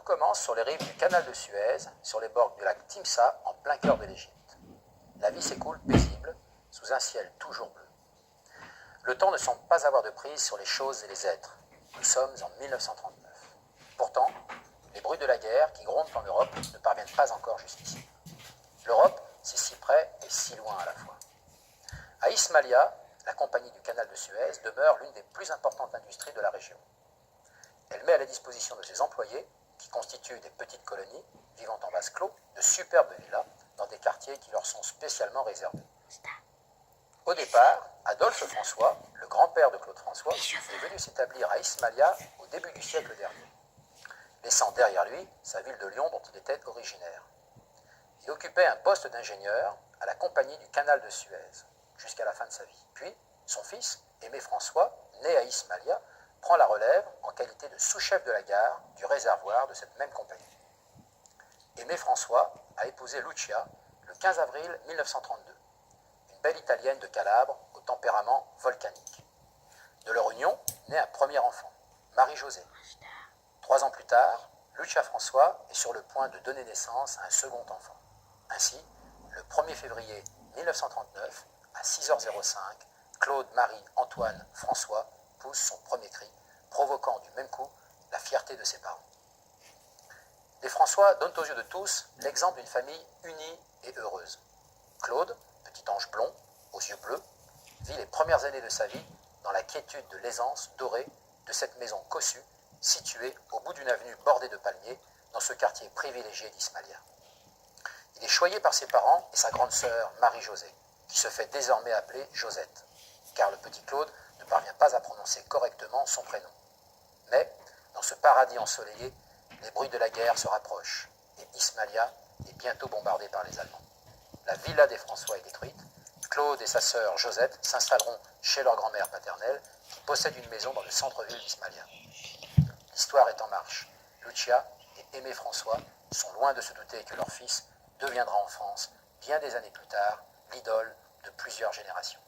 commence sur les rives du canal de Suez, sur les bords du lac Timsa, en plein cœur de l'Égypte. La vie s'écoule paisible, sous un ciel toujours bleu. Le temps ne semble pas avoir de prise sur les choses et les êtres. Nous sommes en 1939. Pourtant, les bruits de la guerre qui grondent en Europe ne parviennent pas encore jusqu'ici. L'Europe, c'est si près et si loin à la fois. À Ismailia, la compagnie du canal de Suez demeure l'une des plus importantes industries de la région. Elle met à la disposition de ses employés, qui constituent des petites colonies, vivant en vase clos, de superbes villas dans des quartiers qui leur sont spécialement réservés. Au départ, Adolphe François, le grand-père de Claude François, est venu s'établir à Ismailia au début du siècle dernier, laissant derrière lui sa ville de Lyon dont il était originaire. Il occupait un poste d'ingénieur à la compagnie du canal de Suez, jusqu'à la fin de sa vie. Puis, son fils, Aimé François, né à Ismailia, prend la relève en qualité de sous-chef de la gare du réservoir de cette même compagnie. Aimé François a épousé Lucia le 15 avril 1932, une belle italienne de Calabre au tempérament volcanique. De leur union naît un premier enfant, Marie-Josée. 3 ans plus tard, Lucia François est sur le point de donner naissance à un second enfant. Ainsi, le 1er février 1939, à 6h05, Claude, Marie, Antoine, François pousse son premier cri, provoquant du même coup la fierté de ses parents. Les François donnent aux yeux de tous l'exemple d'une famille unie et heureuse. Claude, petit ange blond, aux yeux bleus, vit les premières années de sa vie dans la quiétude de l'aisance dorée de cette maison cossue, située au bout d'une avenue bordée de palmiers, dans ce quartier privilégié d'Ismailia. Il est choyé par ses parents et sa grande sœur Marie-Josée, qui se fait désormais appeler Josette, car le petit Claude ne parvient pas à prononcer correctement son prénom. Mais, dans ce paradis ensoleillé, les bruits de la guerre se rapprochent, et Ismailia est bientôt bombardée par les Allemands. La villa des François est détruite, Claude et sa sœur Josette s'installeront chez leur grand-mère paternelle, qui possède une maison dans le centre-ville d'Ismailia. L'histoire est en marche. Lucia et Aimé François sont loin de se douter que leur fils deviendra en France, bien des années plus tard, l'idole de plusieurs générations.